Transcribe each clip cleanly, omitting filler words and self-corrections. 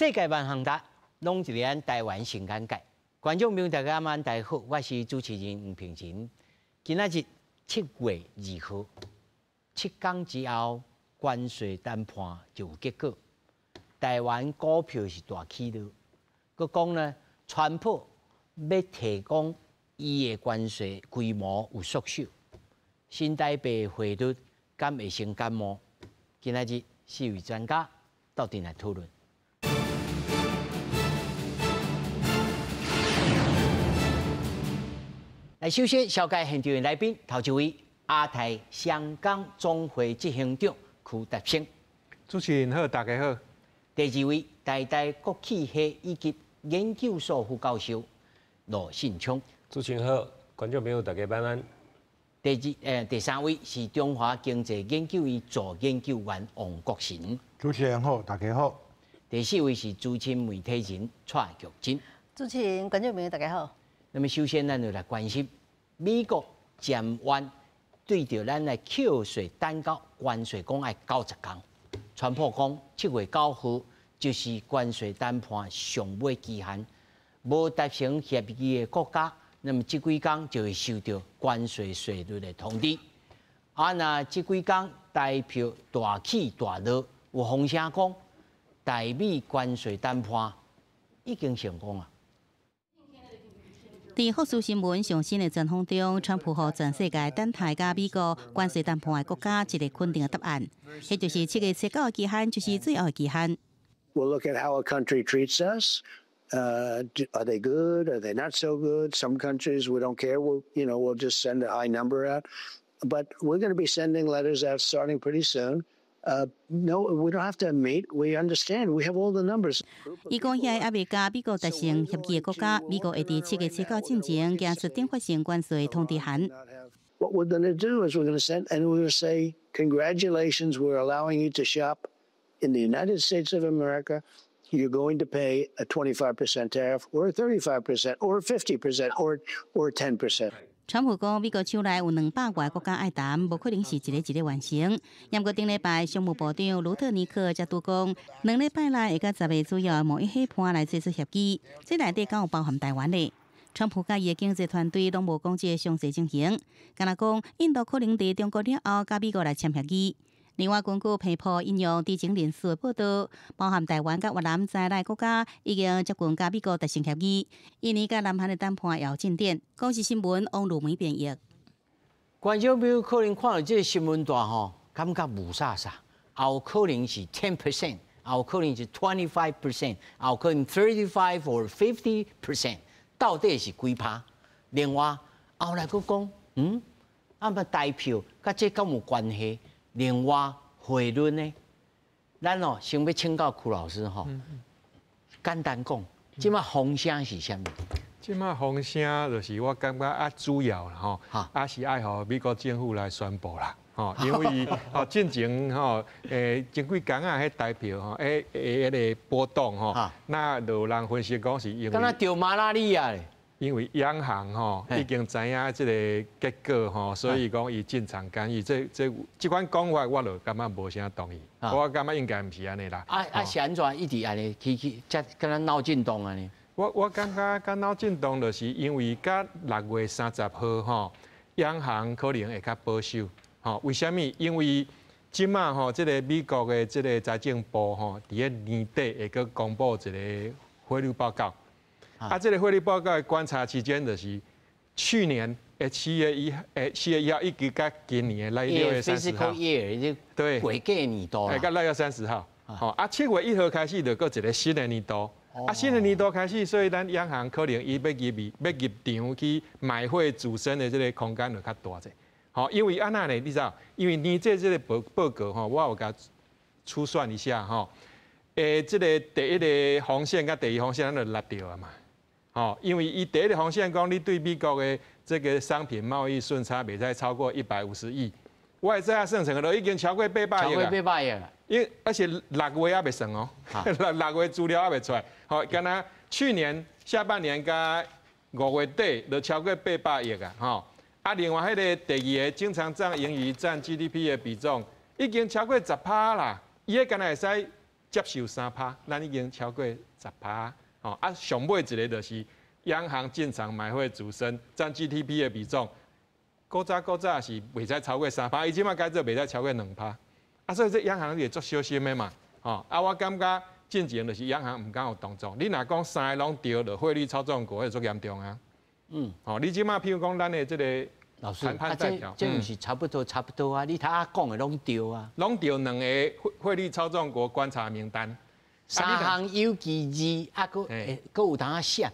世界万行达，拢一个咱台湾新眼界。观众朋友大家晚安，大家好，我是主持人吴平晴。今仔日7月2號，7天之後，關稅談判就有結果。台灣股票是大起落，佮講呢，川普要提供伊的關稅規模有縮小，新台幣匯率敢會成感冒？今仔日4位專家到底來討論。來首先紹介現場的來賓，頭一位亞太香港總會執行長邱達成。主持人好，大家好。第二位台大國企系以及研究所副教授羅信聰。主持人好，觀眾朋友大家晚安。第三位是中華經濟研究院助研究員王國成。主持人好，大家好。第四位是資深媒體人蔡玉珍。主持人、觀眾朋友大家好。那麼首先，咱就來關心美國漸彎對着咱的扣稅蛋糕關稅講愛90天。川普講7月9號就是關稅談判上尾期限，無達成協議的國家，那麼這幾天就會收到關稅稅率的通知。那這幾天代表大起大落，有風聲講台美關稅談判已經成功啊！在福斯新聞上新的專訪中，川普予全世界等待甲美國關稅談判的國家一個肯定的答案，迄就是7月19嘅期限就是最後嘅期限。We'll look at how a country treats us. Are they good? Are they not so good? Some countries we don't care. We'll just send a high number out. But we're going to be sending letters out starting pretty soon. No, we don't have to meet. We understand. We have all the numbers. 伊講遐還未甲美國達成協議嘅國家，美國會喺7月19之前寄出訂發性關稅通知函。What we're going to do is we're going to send and we're going to say, congratulations, we're allowing you to shop in the United States of America. You're going to pay a 25% tariff, or a 35%, or a 50%, or 10%. 川普講，美國手內有200個國家愛談，無可能是一個完成。不過頂禮拜，商務部長盧特尼克則拄講，2禮拜內會甲10個主要貿易夥伴來做出協議，這內底敢有包含台灣的。川普甲伊的經濟團隊攏無講這個詳細情形，敢若講印度可能佇中國了後，甲美國來簽協議。另外，根據皮婆引用知情人士的報道，包含台灣甲越南在內國家已經接近甲美國達成協議，印尼甲南韓的談判也有進展。公視新聞王如梅編譯。觀眾朋友可能看到這個新聞段吼，感覺無啥啥，有可能是 10%， 有可能是 25%， 有可能35 or 50%， 到底是幾趴？另外後來佫講，麼代票甲這敢有關係？另外匯率呢，咱先要請教邱老師吼。簡單講，即馬風聲是啥物？即馬風聲就是我感覺主要啦吼，是愛互美國政府來宣布啦，吼，因為進前吼，前幾天迄代票吼，迄個波動吼，那就有人分析講是因為，敢若掉馬拉利亞咧。因為央行吼已經知影即個結果吼，所以講伊進場干預。這款講法我就感覺無啥同意。我感覺應該唔是安尼啦。是安怎一直安尼起，才敢若鬧震動安尼？我感覺敢鬧震動，就是因為甲6月30號吼，央行可能會較保守。吼，為什麼？因為即馬吼，即個美國的即個財政部吼，伫個年底會去公布一個匯率報告。這個匯率報告的觀察期間就是去年7月1號一直到今年的6月30號，對，過個年度啦，到6月30號。7月1號開始就過一個新的年度。新的年度開始，所以咱央行可能伊要入場去買貨自身的這個空間就較大者。因為安那呢？你知道，因為你這個報告吼，我有甲粗算一下吼，這個第一個紅線甲第二紅線咱就拉掉了嘛。因為伊第一個紅線講，你對美國的這個商品貿易順差袂使超過150億，我會知影算成都已經超過800億啊。超過800億啦。而且6月還未算哦，6月資料還未出來。敢若去年下半年甲5月底就超過800億啊。另外迄個第二個經常帳盈餘佔 GDP 的比重已經超過10%啦。伊個敢若會使接受3%，咱已经超过10%。哦，啊，上尾一个就是央行进场买汇主升，占 GDP 的比重，古早是袂使超过3%，伊即马改做袂使超过2%。啊，所以这央行也做小心的嘛。哦，啊，我感觉进前就是央行唔敢有动作。你若讲3个拢对了，汇率操纵国，迄足严重啊。哦，你即马譬如讲咱的这个老师，谈判代表，这毋是差不多啊？你他讲的拢对啊。拢对2个汇率操纵国观察名单。3项有记2，佫有当啊写。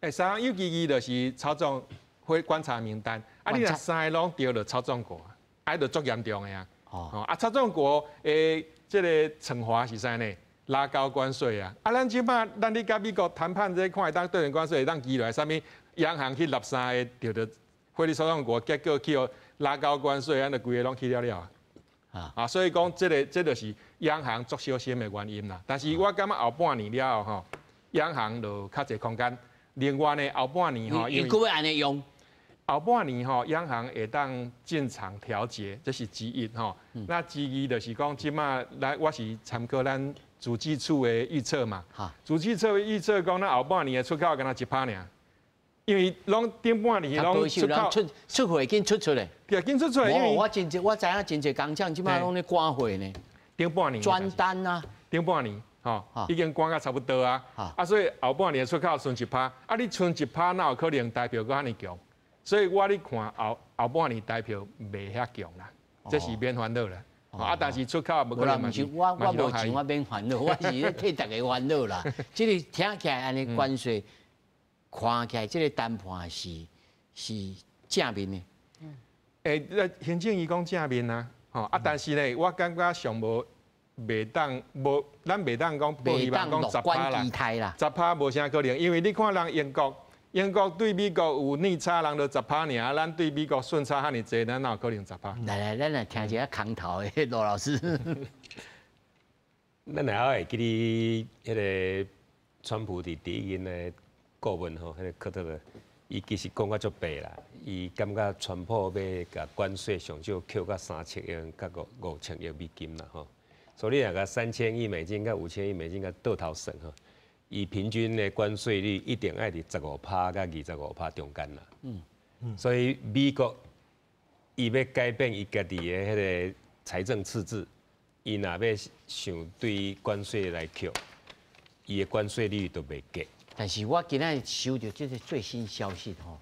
3项有记2就是操纵会观察名单。啊，你若3个拢对了操纵国，啊，就足严重的啊。哦，啊，操纵国的这个惩罚是啥呢？拉高关税啊！啊，咱即摆咱你甲美国谈判这看会当对人关税会当寄落来，啥物央行去立3个着汇率操纵国，结果去拉高关税，咱就规个拢去了啊！所以讲这就是央行做小心的原因啦。但是我感觉后半年了后吼，央行就较侪空间。另外呢，后半年吼，因为要安尼用。后半年吼，央行会当进场调节，这是之一吼。那之二就是讲，即马来我是参考咱主计处的预测嘛。主计处的预测讲，咱后半年的出口敢若1%尔，因为拢顶半年拢出口出货已经出来，对，紧出来，因为我知影真侪工厂即马拢咧赶货呢。顶半年专单啊，顶半年吼，已经赶到差不多啊。啊，所以后半年的出口剩1%，啊，你剩1%哪有可能代表佮遐尼强？所以我咧看后半年代表袂遐强啦，这是免烦恼啦。啊，但是出口无可能嘛是。我无钱，我免烦恼，我是咧替大家烦恼啦。即个听起来安尼关税，看起来即个谈判是正面的。行政院讲正面啊，吼啊，但是呢，我感觉上无袂当咱袂当讲无希望讲10%啦，10%无啥可能，因为你看人英国对美国有逆差，人就10%尔，咱对美国顺差遐尼济，咱哪有可能10%？来，咱来听一下空头的罗老师。咱还会记哩，迄个川普伫第一任的顾问吼，迄个科特勒，伊其实讲较足白啦，伊感觉川普要甲关税上少扣到3000亿到5000亿美金啦吼，所以你若甲3000亿美金到5000亿美金甲倒头算吼。以平均的关税率一定爱伫15%到25%中间啦。所以美国伊要改变伊家己的迄个财政赤字，伊若要想对关税来扣，伊的关税率都袂低。但是我今仔收到这个最新消息吼，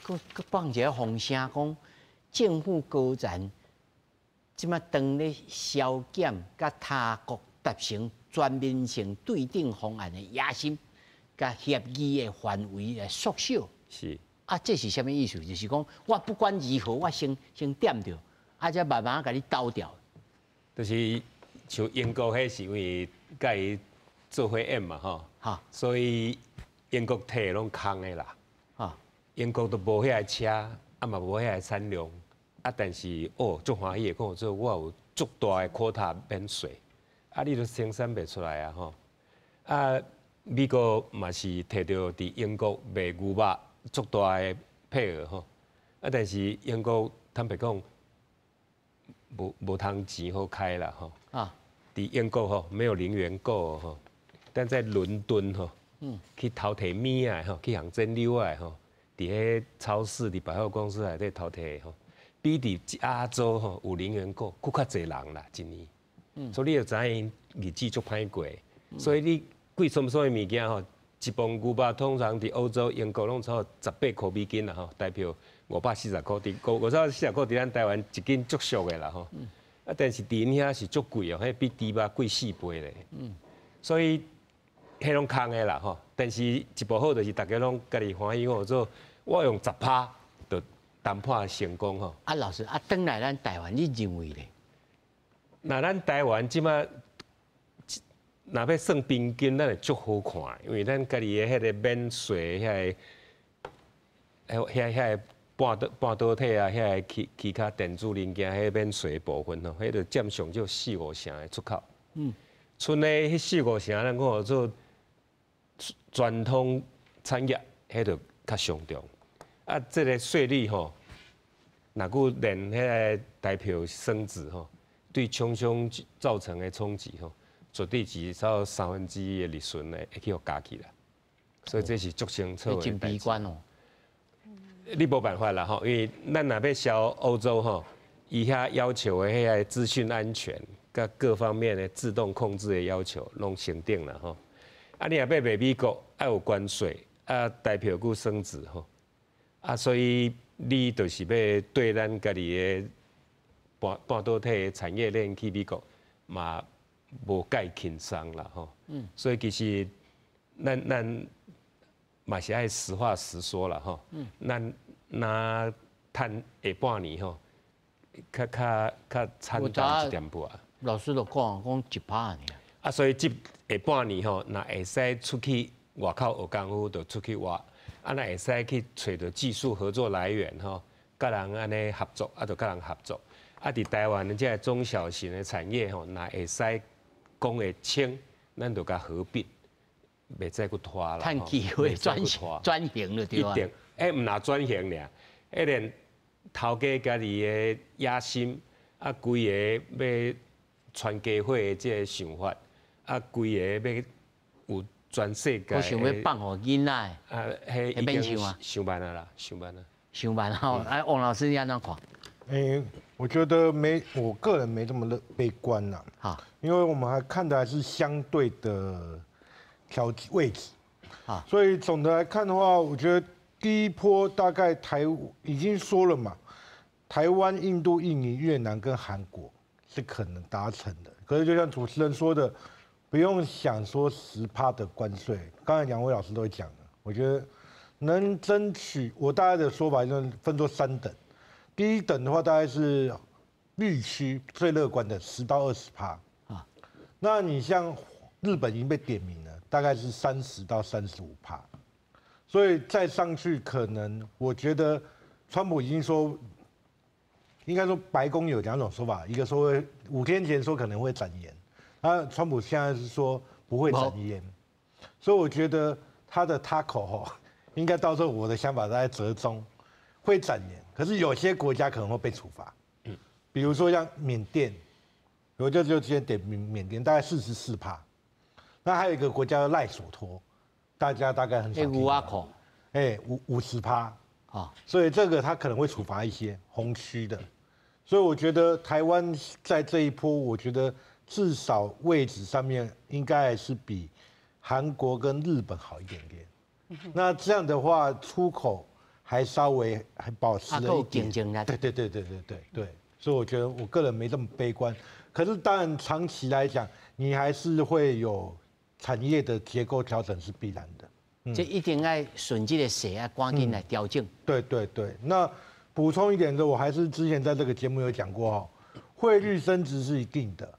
佮放一个风声讲，政府高层即马当咧削减甲他国达成全面性对顶方案的野心，甲协议的范围来缩小。是。啊，这是啥物意思？就是讲，我不管如何，我先点着，啊，再慢慢甲你倒掉。就是像英国迄是因为甲伊做伙 M 嘛吼，所以英国摕拢空的啦。英国都无遐车，啊嘛无遐产量，啊但是足欢喜的讲做我有足大的 quota 免税。啊，你都生产袂出来啊吼！啊，美国嘛是摕到伫英国卖牛肉足大的配额吼。啊，但是英国坦白讲，无通钱好开啦吼。伫英国吼没有零元购吼，但在伦敦吼，去偷摕米啊吼，去行蒸馏啊吼，伫迄超市、伫百货公司内底偷摕吼，比伫亚洲吼有零元购，佫较侪人啦一年。所以你就知影日子足歹过，所以你贵什么物件吼，一磅牛肉通常伫欧洲、英国拢超过18块美金啦吼，代表540块540块伫咱台湾一斤足俗的啦吼。啊，但是伫因遐是足贵哦，迄比猪肉贵4倍咧。所以迄拢空的啦吼。但是一部好就是大家拢家己欢喜，我用10%就谈判成功吼。啊，老师啊，转来咱台湾，你认为咧？那咱台湾即马，若要算平均，咱会足好看，因为咱家己的迄个免税遐个半导体啊，遐个其他电子零件，迄免税部分吼，迄个占上少4-5成的出口。剩的迄4-5成，咱讲做传统产业，迄个较上重。啊，这个税率吼，若果连迄个台票升值吼。对厂商造成的冲击吼，绝对至少1/3的利润呢会去互加起来，所以这是足清楚的。真悲观哦。你无办法啦吼，因为咱若要销欧洲吼，伊遐要求的遐资讯安全，甲各方面的自动控制的要求，拢成定了吼。啊，你若要卖美国，要有关税，啊，代票股升值吼，啊，所以你就是要对咱家己的半导体的产业链去美国嘛，无介轻松啦吼。所以其实咱嘛是爱实话实说啦吼。咱拿趁下半年吼，较惨淡一点半。老师都讲1%呢。啊，所以这下半年吼，若会使出去外口学功夫，就出去挖；啊，若会使去找到技术合作来源吼，甲人安尼合作，啊，就甲人合作。啊，伫台湾的这中小型的产业吼，若会使讲会清，咱就甲合并，袂再去拖啦。趁机会转型了对吧？一定，毋若转型尔，连头家家己的野心，啊，规个要传家伙的这个想法。啊，规个要有全世界，我想要放互囡仔，啊，迄已经想办了啦，想办了。想办吼，哎，王老师你安怎看？我觉得我个人没这么悲观啦。好，因为我们还看的还是相对的位置。好，所以总的来看的话，我觉得第一波大概已经说了嘛，台湾、印度、印尼、越南跟韩国是可能达成的。可是就像主持人说的。不用想说10%的关税，刚才两位老师都讲了。我觉得能争取，我大概的说法就是分作3等。第一等的话，大概是绿区最乐观的10到20%啊。那你像日本已经被点名了，大概是30到35%。所以再上去，可能我觉得川普已经说，应该说白宫有2种说法，一个说5天前说可能会展延。川普现在是说不会展延，所以我觉得他的口应该到时候我的想法在折中，会展延。可是有些国家可能会被处罚，比如说像缅甸，我就直接点缅甸，大概44%。那还有一个国家叫赖索托，大家大概很少听到。50%啊，所以这个他可能会处罚一些红区的。所以我觉得台湾在这一波，我觉得。至少位置上面应该还是比韩国跟日本好一点点。那这样的话，出口还稍微还保持了一点。对。所以我觉得我个人没这么悲观。可是当然长期来讲，你还是会有产业的结构调整是必然的。这一定要顺这个势啊，赶紧来调整。对。那补充一点的，我还是之前在这个节目有讲过哈，汇率升值是一定的。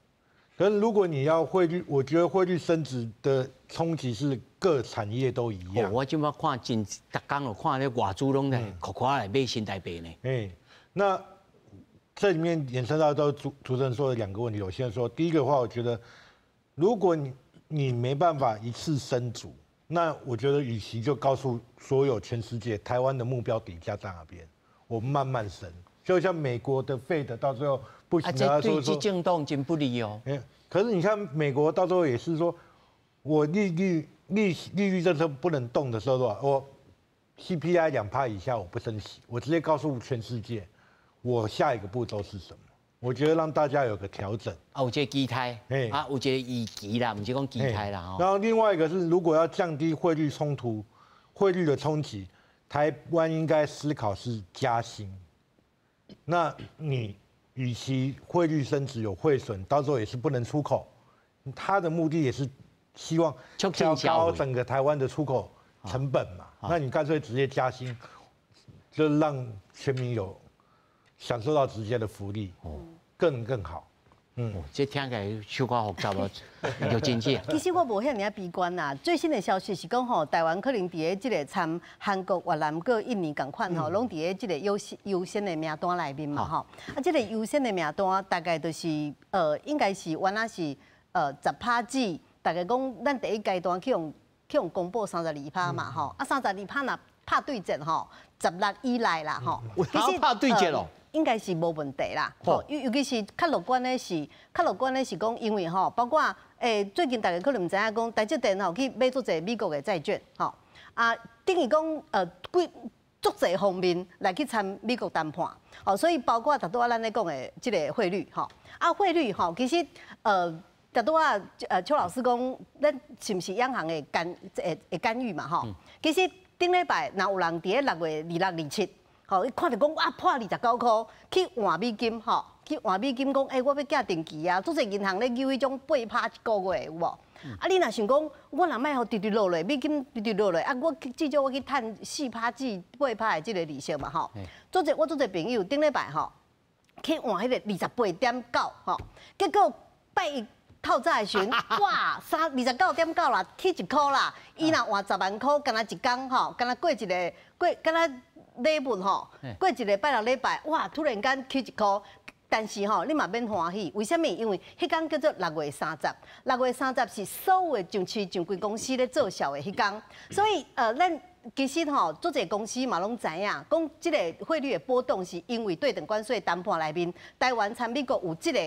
可是如果你要汇率，我觉得汇率升值的冲击是各产业都一样。我今麦看逐工有看那外资拢在夸来买新台币呢。那这里面衍生到主持人说的2个问题，我先说第一个的话，我觉得如果你没办法一次升足，那我觉得与其就告诉所有全世界台湾的目标底价在哪边，我们慢慢升，就像美国的Fed到最后。不行，这对执政党真不利哦。可是你看美国到最后也是说，我利率政策不能动的时候，我 CPI 2%以下我不升息，我直接告诉全世界，我下一个步骤是什么？我觉得让大家有个调整。有这个期待，有这个预期啦，不是讲期待啦。然后另外一个是，如果要降低汇率冲突、汇率的冲击，台湾应该思考是加薪。那你。与其汇率升值有汇损，到时候也是不能出口。他的目的也是希望调高整个台湾的出口成本嘛。那你干脆直接加薪，就让全民有享受到直接的福利，更好。这听起来小可复杂咯，有经济。其实我无遐尔悲观啦。最新的消息是讲吼，台湾可能伫咧即个参韩国、越南、个印尼共款吼，拢伫咧即个优先的名单内面嘛吼。即个优先的名单大概就是应该是原来是10%止，大概讲咱第一阶段去用公布32%嘛吼。32%若拍对折吼，16以内啦吼。其实拍对折咯。应该是无问题啦，尤其是较乐观的是讲，因为吼，包括最近大家可能唔知影讲，台积电吼去买足侪美国的债券，吼啊，等于讲足侪方面来去参美国谈判，所以包括大多咱咧讲的即个汇率，汇率其实大多邱老师讲，咱是毋是央行的干预嘛，其实顶礼拜若有人伫6月26、27，伊看到讲破29块去换美金，去换美金讲，我要寄定期啊，足侪银行咧揪迄种8%一个月有无？你若想讲，我若卖互直直落来，美金直直落来，我至少我去趁4%至8%的即个利息嘛，我足侪朋友顶礼拜去换迄个28.9，结果拜一透早的时阵，哇，29.9啦，起1箍啦，伊若换10万箍，干那一工干那过一个干那礼物过一个拜六礼拜，哇，突然间起1箍。但是你嘛免欢喜，为什么？因为迄天叫做6月30，6月30是所有的上市上柜公司咧做销的迄天，所以咱其实足侪公司嘛拢知影，讲即个汇率的波动是因为对等关税谈判内面，台湾参美国有即个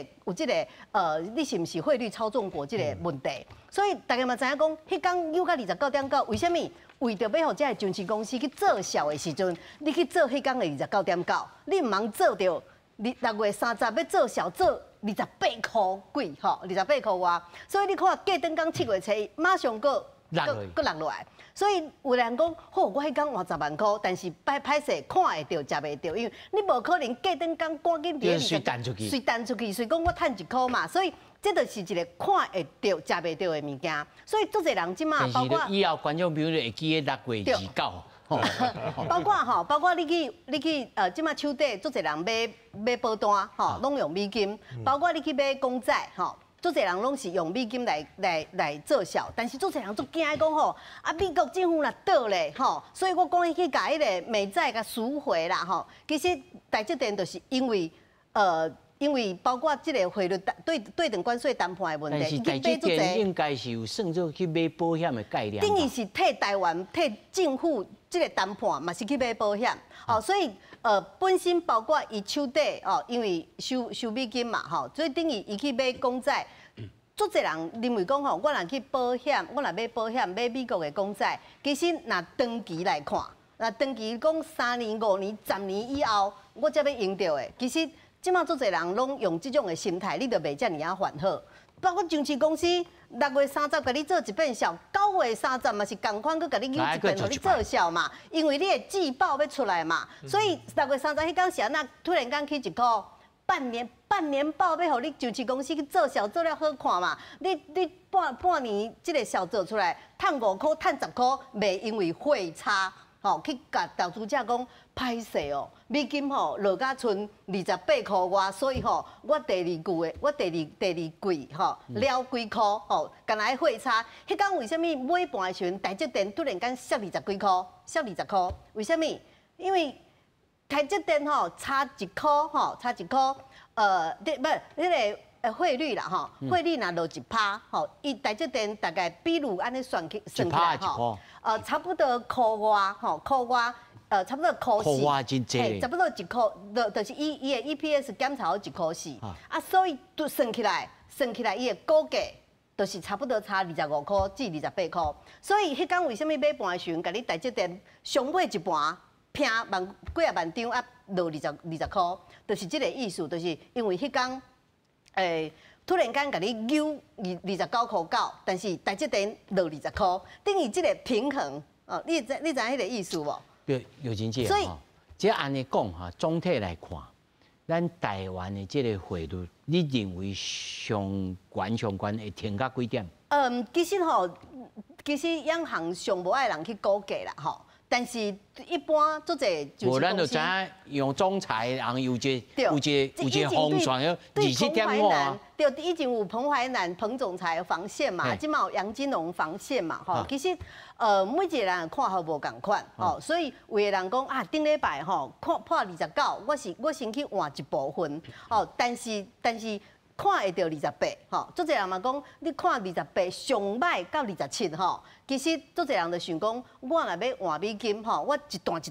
你是毋是汇率操纵国即个问题？所以大家嘛知影讲，迄天又到29.9，为什么？为着要互即个上市公司去做销的时阵，你去做迄天的29.9，你毋通做着。6月30要做小做28块几，28块外，所以你看过等讲7月初，马上个落来，所以有人讲，好，我迄天换10万块，但是歹势看会到，食袂到，因为你无可能过等讲赶紧伫随弹出去，随讲我趁1块嘛，所以这就是一个看会到、食袂到的物件，所以足侪人即马包括以后观众朋友会记得6月29。包括你去即马手底足侪人买保单拢用美金，包括你去买公债足侪人拢是用美金来做销，但是足侪人足惊讲美国政府若倒咧所以我讲伊去甲迄个美债甲赎回啦其实台积电就是因为包括即个汇率对等关税谈判的问题，但是台积电应该是有算做去买保险的概念。等于是替台湾替政府即个谈判嘛是去买保险，所以本身包括伊手底因为收美金嘛所以等于伊去买公债，足侪人认为讲我若去保险，我若买保险买美国的公债，其实若长期来看，若长期讲3年、5年、10年以后，我才要用到的，其实。即马足侪人拢用即种的心态，你就袂遮尔烦恼。包括上市公司6月30甲你做一遍销，9月30嘛是共款，佮甲你扭一遍，互你做销嘛。因为你的季报要出来嘛，所以6月30迄天是安那突然间起1块，半年报要互你上市公司去做销，做了好看嘛。你半年即个销做出来，趁5块、趁10块，袂因为汇差。去甲投资者讲歹势美金落甲剩28块外，所以我第二季了几块干来汇差。迄天为什么买盘的时阵，台积电突然间缩20几块，缩20块？为什么？因为台积电差1块差1块，不是迄个汇率啦汇率若落1%伊台积电大概比如安尼算起来差不多块外差不多块4，差不多1块，就是伊的 EPS 减差1块4，所以都算起来伊的股价就是差不多差25块至28块，所以迄天为什么买盘的时阵，甲你台积电上买一盘，拼几啊万张落20块，就是这个意思，就是因为迄天突然间甲你扭29块9，但是台积电落20块，等于这个平衡你知迄个意思无？对，有真姐哈，即按你讲总体来看，咱台湾的这个汇率，你认为上悬会停到几点？其实央行上无爱人去估价啦但是一般做者就是无咱就知影用总裁，然后有一个方算27.5对，以前有彭淮南彭总裁防线嘛，即嘛有杨金龙防线嘛其实每一个人看法无共款所以有个人讲顶礼拜看破29，我先去换一部分但是看会到28足侪人嘛讲，你看28上歹到27其实足侪人就想讲，我若要换美金我一段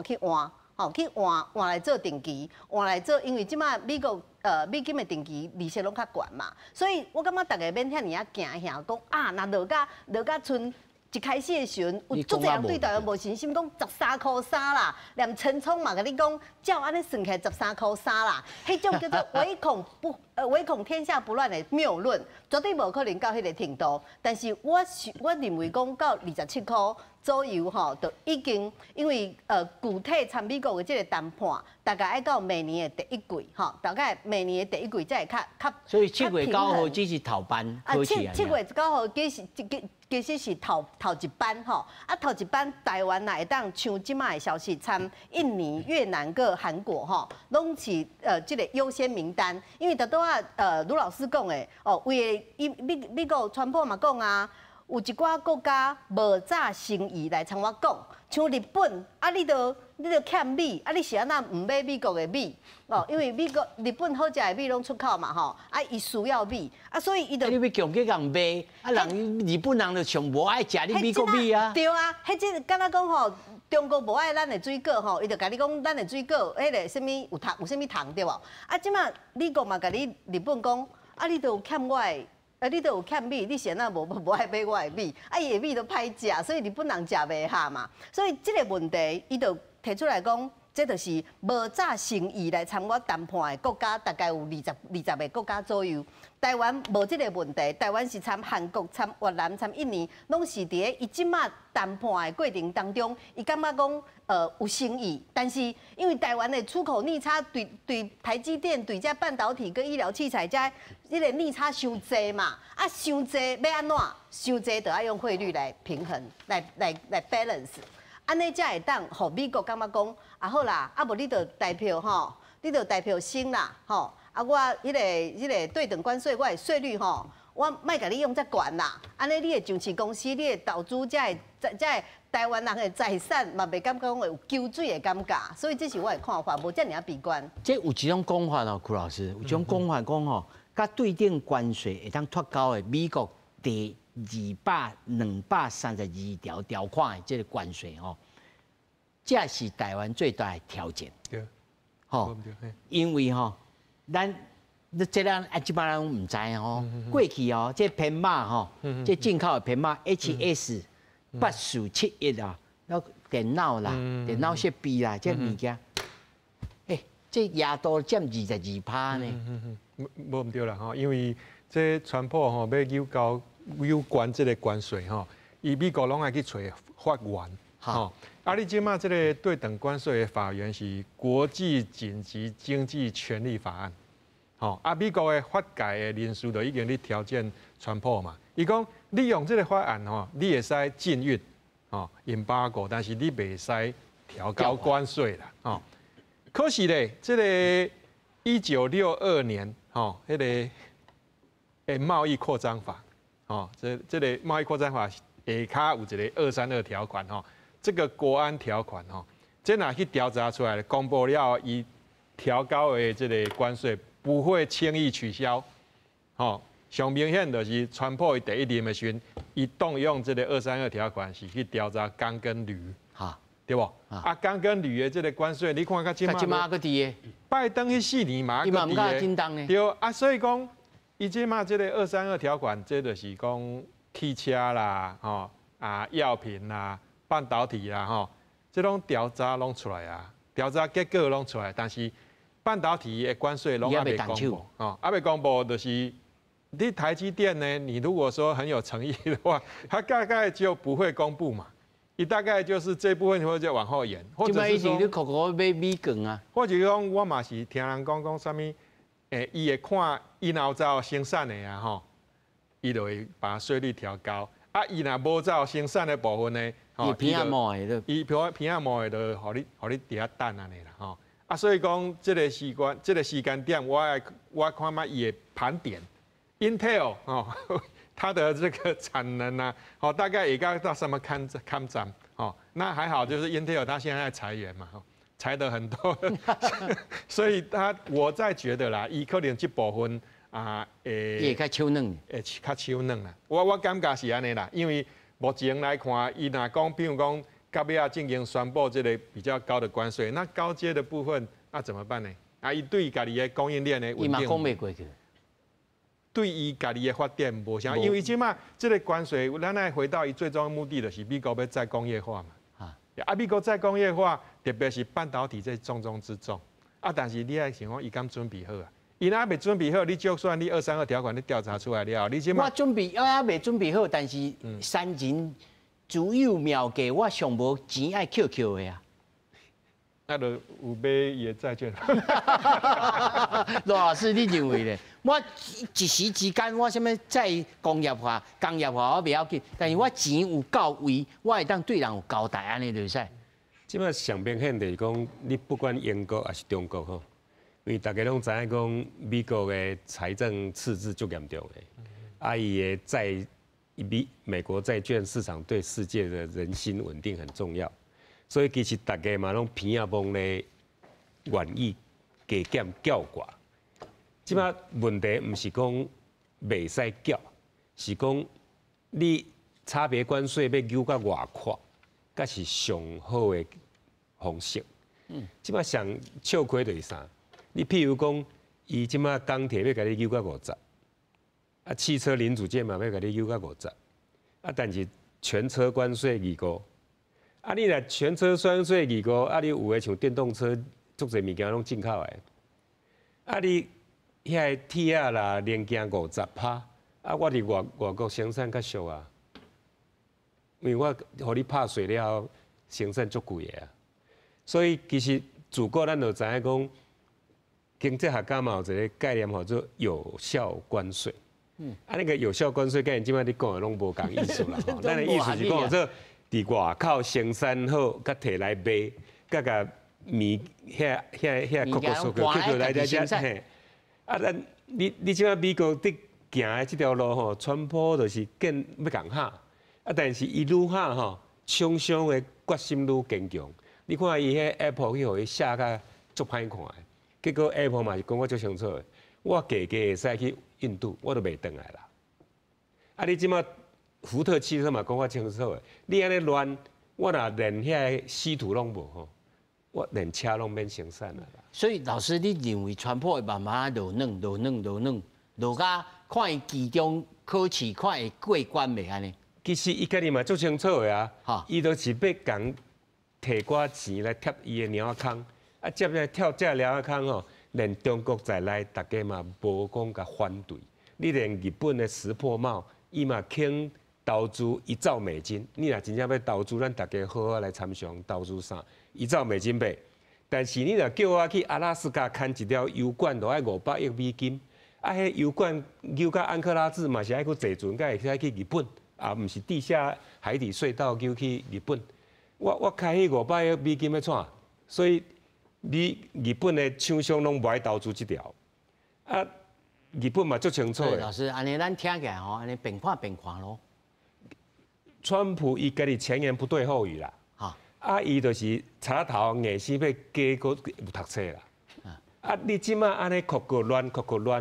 去换吼，去换来做定期，换来做，因为即马美国美金的定期利息拢较悬嘛，所以我感觉大家免遐尔啊惊吓，讲啊，若落甲剩。一开始的时阵，有足侪人对台湾无信心，讲13.3块啦，连陈聪嘛甲你讲，照安尼算起来13.3块啦，迄种叫做唯恐天下不乱的谬论，绝对无可能到迄个程度。但是我认为讲到27块左右吼，就已经因为具体参美国的这个谈判，大概要到明年的第一季吼，大概明年的第一季才会较。所以7月9号只是头班开始啊。7月9号其实是头一班吼，啊头一班台湾来会当像即卖的消息，参印尼、越南个韩国吼，拢是这个优先名单，因为拄啊卢老师讲的哦，为美国川普嘛讲啊。有一寡国家无早生意来参我讲，像日本啊，你都欠米，啊，你是安那唔买美国的米哦？因为日本好食的米拢出口嘛吼，啊，伊需要米啊，所以伊就你要强去共买，啊，日本人就上无爱食你美国米啊。对啊，迄即敢若讲吼，中国无爱咱的水果吼，伊就甲你讲咱的水果，迄个什么有什么糖对无？啊，即马美国嘛甲你日本讲，啊，你都有欠我的。你都有欠米，你现在无爱买我的米，啊，伊的米都歹食，所以日本人食袂下嘛。所以这个问题，伊就提出来讲，这就是无早生意来参我谈判的国家，大概有20个国家左右。台湾无这个问题，台湾是参韩国、参越南、参印尼，拢是伫伊即马谈判的过程当中，伊感觉讲有生意，但是因为台湾的出口逆差对台积电、对这半导体跟医疗器材这迄个逆差伤济嘛，啊伤济要安怎？伤济就要用汇率来平衡，来 balance， 安尼才会当，互美国感觉讲啊好啦，啊无你就代表吼，你就代表升啦，吼。啊，我迄个对等关税，我的税率吼，我莫甲你用遮悬啦。安尼你的上市公司，你的投资，才会台湾人的财产嘛，袂感觉讲有救水的感觉。所以这是我的看法，无遮尔悲观。这有一种讲法哦，柯老师，有一种讲法讲吼，甲对等关税会当脱钩的美国第232条款的这个关税吼，这是台湾最大的条件。对，吼，因为吼。咱这咱即摆人唔知吼，过去哦，这偏马吼，这进口的偏马 HS8471啊，那电脑啦、电脑设备啦，这物件，这亚多占22%呢。无唔对啦吼，因为这川普吼要有关这个关税吼，伊美国拢爱去找法源吼。啊，你即马这个对等关税的法源是国际紧急经济权利法案，吼啊，美国的法界的人士就已经咧条件川普嘛，伊讲利用这个法案吼，你会使禁运，吼embargo，但是你袂使调高关税啦，吼。可是咧，这个1962年，吼，迄个贸易扩张法，吼，这个贸易扩张法下骹有一个232条款，吼。这个国安条款吼，这哪去调查出来了？公布了，以调高的这个关税不会轻易取消。吼，上明显就是川普第一任的时，伊动用这个232条款是去调查钢跟铝，哈，对不？啊，钢跟铝的这个关税，你看看今嘛个低的，拜登迄4年嘛个低的，对啊，所以讲，伊即嘛这个232条款，这就是讲汽车啦，吼啊药品啦。半导体啦，吼，这种调查拢出来啊，调查结果拢出来，但是半导体的关税拢还没公布，哦，还没公布，就是你台积电呢，你如果说很有诚意的话，它大概就不会公布嘛，你大概就是这部分会就往后延，或者是说，你口口买米梗啊，或者讲我嘛是听人讲啥物，伊会看伊若照生产的啊，吼，伊就会把税率调高，啊，伊若无照生产的部分呢？伊偏啊毛的，伊偏啊毛的，就互你伫遐等安尼啦，吼。啊，所以讲这个时间点，我看嘛伊的盘点 ，Intel 哦，它的这个产能啊，哦，大概也该到什么看涨，哦，那还好，就是 Intel 它现在在裁员嘛，裁的很多，所以我在觉得啦，伊可能这部分啊，也较手软，较手软啦。我感觉是安尼啦，因为目前来看，伊若讲，比如讲到尾啊，进行宣布这个比较高的关税，那高阶的部分那怎么办呢？啊，伊对家己的供应链的稳定，伊嘛讲袂过去。对伊家己的发展无啥，因为即马这个关税，咱来回到伊最终的目的，就是美国要再工业化嘛。啊，美国再工业化，特别是半导体这重中之重。啊，但是你爱想讲，伊敢准备好啊？伊若未准备好，你就算你232条款你调查出来了，你即马我准备，我还未准备好，但是山前只有妙计，我上无钱爱扣的啊。那就有买伊的债券。罗老师，你认为咧？我一时之间，我什么再工业化我袂要紧，但是我钱有到位，我会当对人有交代安尼就使。即摆上明显就是讲，你不管英国还是中国吼，因为大家拢知影讲，美国的财政赤字足严重的，伊的美国债券市场对世界的人心稳定很重要。所以其实大家嘛拢偏啊望咧愿意加减缴挂，即摆问题毋是讲袂使缴，是讲你差别关税要揪到外扩，才是上好的方式。即摆上笑亏就是啥？你譬如讲，伊即摆钢铁要甲你揪到50，啊，汽车零组件嘛要甲你揪到50，啊，但是全车关税25。啊，你若全车关税25，啊，你有诶像电动车，足侪物件拢进口诶。啊，你遐铁啊啦，零件50%，啊，我伫外国生产较俗啊，因为我互你拍碎了后，生产足贵诶啊。所以其实自古咱就知影讲，经济学家嘛有一个概念叫做有效关税。啊，那个有效关税概念，即摆你讲诶拢无共意思啦。咱诶意思是讲做。伫外口生产好，甲摕来卖，甲遐酷酷数来生产。啊，咱你即摆美国伫行的即条路吼，川普就是更要共下。啊，但是伊愈下吼，厂商的决心愈坚强。你看伊迄 Apple 去互伊写甲足歹看的，结果 Apple 嘛是讲我足清楚的，我加会使去印度，我都袂转来啦。啊，你即摆。福特汽车嘛，讲我清楚的，你安尼乱，我若连遐稀土拢无吼，我连车拢免生产啦。所以老师，你认为川普会慢慢落甲看伊期中考试看会过关袂安尼？其实伊家己嘛足清楚的啊，伊都是要共摕寡钱来贴伊的鸟仔空，啊，接来跳这鸟仔空吼，连中国在内，大家嘛无讲甲反对。你连日本的石破茂，伊嘛肯。投资1兆美金，你若真正要投资，咱大家好好来参详投资啥？1兆美金买，但是你若叫我去阿拉斯加牵一条油管，就要500亿美金。啊，迄油管游到安克拉治嘛是爱去坐船，才会使去日本，啊，毋是地下海底隧道游去日本。我开迄500亿美金要创，所以日本的厂商拢无爱投资这条。啊，日本嘛足清楚的。老师，安尼咱听起来吼，安尼变看咯。川普伊家己前言不对后语啦，啊，伊就是插头硬生要加个有读册啦，啊，你即马安尼酷乱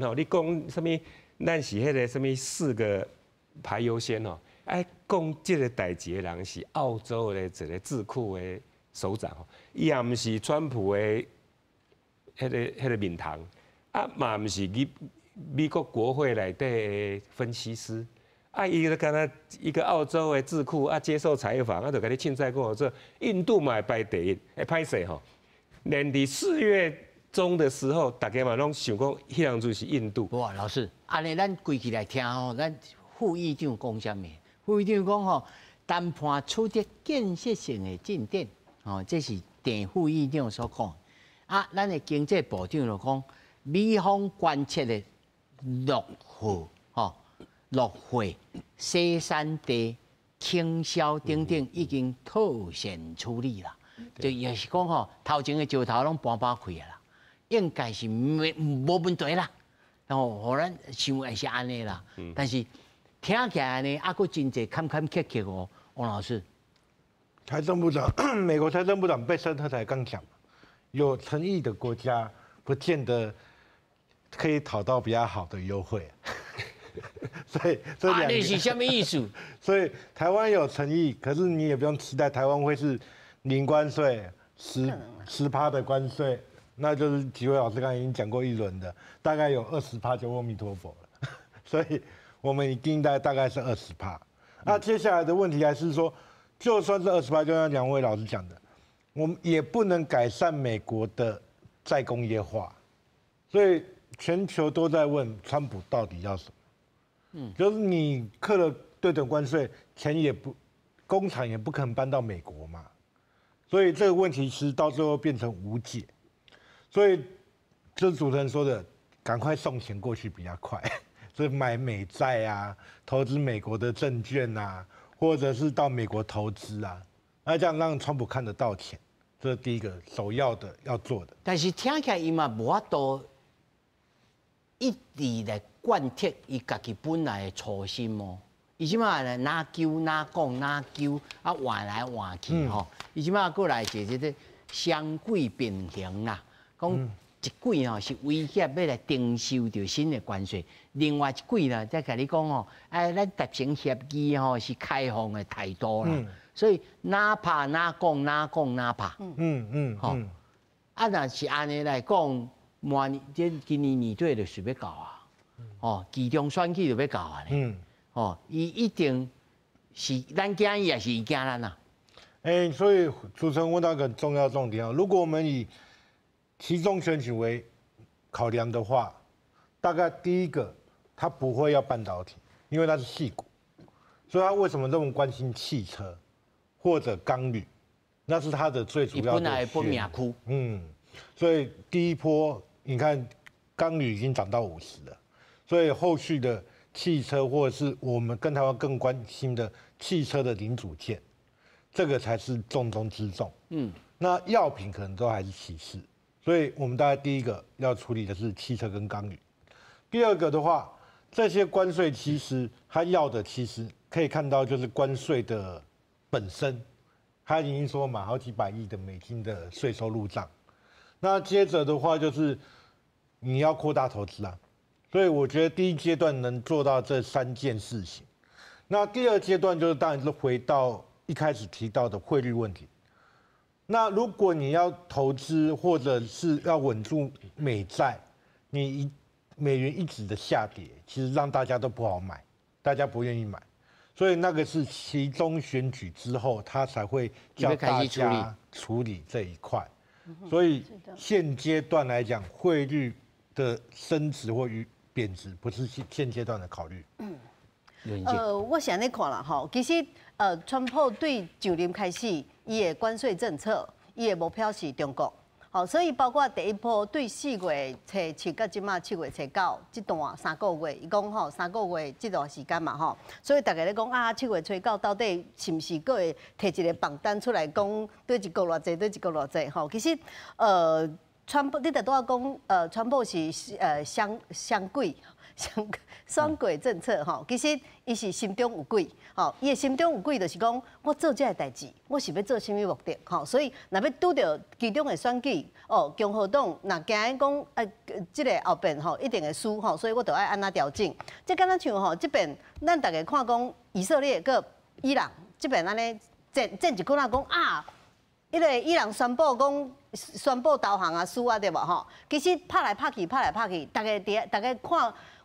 吼，你讲什么？咱是迄个什么4个排优先吼，哎，讲即个代志的人是澳洲的一个智库的首长吼，伊也毋是川普的迄个面堂，啊，嘛毋是美国国会内底的分析师。啊，伊就敢若一个澳洲的智库啊，接受采访，啊，就甲你凊彩讲说，印度嘛会排第一，歹势吼。连伫4月中的时候，大家嘛拢想讲，迄人就是印度。哇，老师，安尼咱归起来听吼，咱副议长讲啥物？副议长讲吼，谈判取得建设性的进展，哦，这是郑副议长所讲。啊，咱的经济部长就讲，美方关切的落户，吼。落会、西山地、倾销等等已经妥善处理啦。就也是讲吼，头前的石头拢搬开啦，应该是无问题啦。然后互咱想的是安尼啦，但是听起来呢，还佫真侪坎坷哦。王老师，财政部长，美国财政部长贝森特才刚讲，有诚意的国家不见得可以讨到比较好的优惠。所以这两个是什么意思？所以台湾有诚意，可是你也不用期待台湾会是零关税10%的关税，那就是几位老师刚才已经讲过一轮的，大概有20%就阿弥陀佛了。所以我们一定大概是20%。那接下来的问题还是说，就算是20%，就像两位老师讲的，我们也不能改善美国的再工业化，所以全球都在问川普到底要什么。就是你课了对等关税，钱也不，工厂也不可能搬到美国嘛，所以这个问题其实到最后变成无解。所以就是主持人说的，赶快送钱过去比较快，所以买美债啊，投资美国的证券啊，或者是到美国投资啊，那这样让川普看得到钱，这是第一个首要的要做的。但是听起来伊嘛无法度一直来贯彻伊家己本来的初心哦。伊即马来哪揪哪讲哪揪啊，换来换去吼。伊即马过来做这个双轨并行啦，讲一轨吼是威胁要来征收着新的关税，另外一轨啦再甲你讲哦，哎，咱达成协议吼是开放的态度啦，所以哪怕哪讲哪讲哪怕，吼，啊，若是安尼来讲，明年今年年底就是要到啊，哦，其中选举就要到啊咧，哦，伊一定是咱惊伊，也是伊惊咱呐。所以主持人问到一个很重要重点啊，如果我们以其中选举为考量的话，大概第一个，他不会要半导体，因为他是矽谷，所以他为什么这么关心汽车或者钢铝？那是他的最主要的。本来不命区。所以第一波你看钢铝已经涨到50了，所以后续的汽车或者是我们跟台湾更关心的汽车的零组件，这个才是重中之重。那药品可能都还是其次。所以我们大概第一个要处理的是汽车跟钢铝，第二个的话，这些关税其实它要的其实可以看到就是关税的本身，它已经说嘛好几百亿的美金的税收入账，那接着的话就是你要扩大投资啊，所以我觉得第一阶段能做到这3件事情，那第二阶段就是当然是回到一开始提到的汇率问题。那如果你要投资或者是要稳住美债，你美元一直的下跌，其实让大家都不好买，大家不愿意买，所以那个是期中选举之后，他才会叫大家处理这一块。所以现阶段来讲，汇率的升值或贬值不是现阶段的考虑。我是安尼看啦吼，其实川普对就任开始，伊的关税政策，伊的目标是中国。好，所以包括第一波对4月初7到即马7月初9这段3个月，伊讲吼3个月这段时间嘛吼，所以大家咧讲啊7月初9到底是毋是佫会摕一个榜单出来讲对一个偌济，对一个偌济吼？其实川普你得都要讲川普是双轨。双轨政策吼，其实伊是心中有鬼吼，伊的心中有鬼就是讲，我做这个代志，我是要做什么目的吼？所以若要拄到其中的选举哦，共和党若惊讲这个后边吼一定会输吼，所以我就要安那调整。即敢若像吼这边，咱大家看讲以色列佮伊朗这边安尼战一股仔讲啊，伊个伊朗宣布投降啊输啊对无吼？其实拍来拍去，大家